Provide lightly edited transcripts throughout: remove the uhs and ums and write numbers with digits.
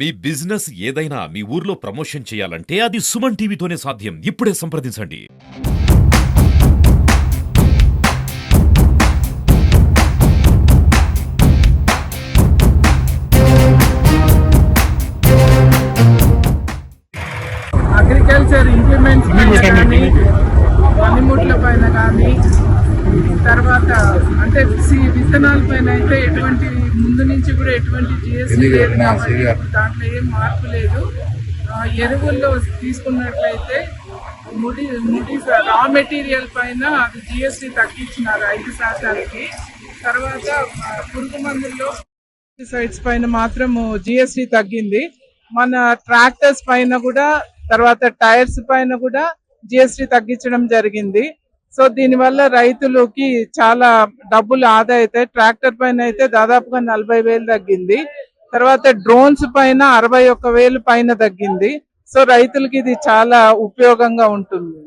మీ business ఏదైనా మీ ఊర్లో promotion చేయాలంటే అది సుమన్ టీవీతోనే సాధ్యం. ఇప్పుడే సంప్రదించండి. అగ్రికల్చర్ ఇంప్లిమెంట్స్ పైన కానీ పనిముట్ల పైన కానీ తర్వాత అంటే విత్తనాల పైన అయితే ఎటువంటి ముందు నుంచి కూడా ఎటువంటి జిఎస్టీ లేదు కాబట్టి దాంట్లో ఏం మార్పు లేదు. ఎరువుల్లో తీసుకున్నట్లయితే ముడి రా మెటీరియల్ పైన అది జిఎస్టీ తగ్గించినారు 5%. తర్వాత పురుగు మందుల్లో పెస్టిసైడ్స్ పైన మాత్రం జిఎస్టీ తగ్గింది. మన ట్రాక్టర్స్ పైన కూడా తర్వాత టైర్స్ పైన కూడా జిఎస్టీ తగ్గించడం జరిగింది. సో దీనివల్ల రైతులకి చాలా డబ్బులు ఆదా అవుతాయి. ట్రాక్టర్ పైన అయితే దాదాపుగా 40,000 తగ్గింది. తర్వాత డ్రోన్స్ పైన 61,000 పైన తగ్గింది. సో రైతులకి ఇది చాలా ఉపయోగంగా ఉంటుంది.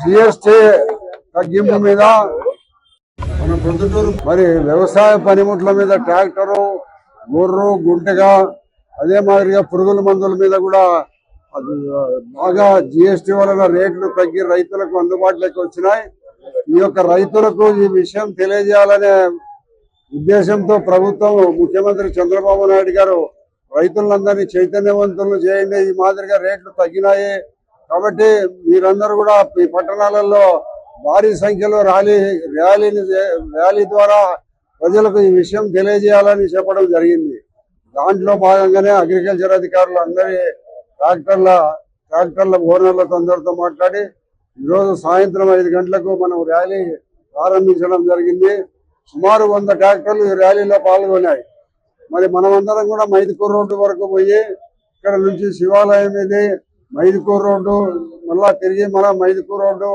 జిఎస్టీ తగ్గింపు మీద మన ప్రొద్దుటూరు మరి వ్యవసాయ పనిముట్ల మీద ట్రాక్టరు, గొర్రు, గుంటగా అదే మాదిరిగా పురుగుల మందుల మీద కూడా బాగా జిఎస్టీ వలన రేట్లు తగ్గి రైతులకు అందుబాటులోకి వచ్చినాయి. ఈ యొక్క రైతులకు ఈ విషయం తెలియజేయాలనే ఉద్దేశంతో ప్రభుత్వం ముఖ్యమంత్రి చంద్రబాబు నాయుడు గారు రైతులందరినీ చైతన్యవంతులను చేయండి, ఈ మాదిరిగా రేట్లు తగ్గినాయి కాబట్టి మీరందరూ కూడా ఈ పట్టణాలలో భారీ సంఖ్యలో ర్యాలీ ద్వారా ప్రజలకు ఈ విషయం తెలియజేయాలని చెప్పడం జరిగింది. దాంట్లో భాగంగానే అగ్రికల్చర్ అధికారులు అందరి ట్రాక్టర్ల ఓనర్లతో అందరితో మాట్లాడి ఈరోజు సాయంత్రం 5 గంటలకు మనం ర్యాలీ ప్రారంభించడం జరిగింది. సుమారు 100 ట్రాక్టర్లు ఈ ర్యాలీలో పాల్గొన్నాయి. మరి మనమందరం కూడా మైదుకూరు రోడ్డు వరకు పోయి ఇక్కడ నుంచి శివాలయం ఇది మైదుకూరు రోడ్డు మళ్ళా తిరిగి మన మైదుకూరు రోడ్డు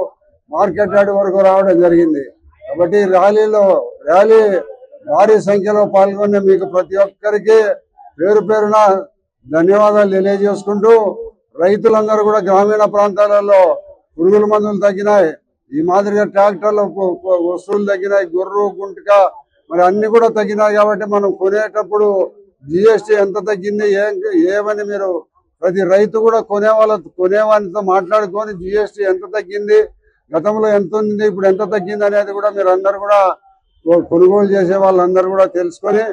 మార్కెట్ యార్డ్ వరకు రావడం జరిగింది. కాబట్టి ర్యాలీ భారీ సంఖ్యలో పాల్గొన్న మీకు ప్రతి ఒక్కరికి పేరు పేరున ధన్యవాదాలు తెలియజేసుకుంటూ రైతులందరూ కూడా గ్రామీణ ప్రాంతాలలో పురుగుల మందులు తగ్గినాయి, ఈ మాదిరిగా ట్రాక్టర్ల వస్తువులు తగ్గినాయి, గొర్రు, గుంటక మరి అన్ని కూడా తగ్గినాయి. కాబట్టి మనం కొనేటప్పుడు జిఎస్టీ ఎంత తగ్గింది ఏమని మీరు ప్రతి రైతు కూడా కొనేవానితో మాట్లాడుకొని జిఎస్టీ ఎంత తగ్గింది, గతంలో ఎంత ఉంది, ఇప్పుడు ఎంత తగ్గింది అనేది కూడా మీరు అందరు కూడా కొనుగోలు చేసే వాళ్ళందరూ కూడా తెలుసుకొని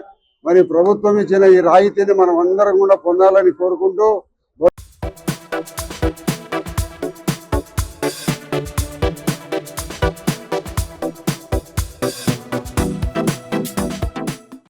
మరి ప్రభుత్వం ఇచ్చిన ఈ రాయితీని మనం అందరం కూడా పొందాలని కోరుకుంటూ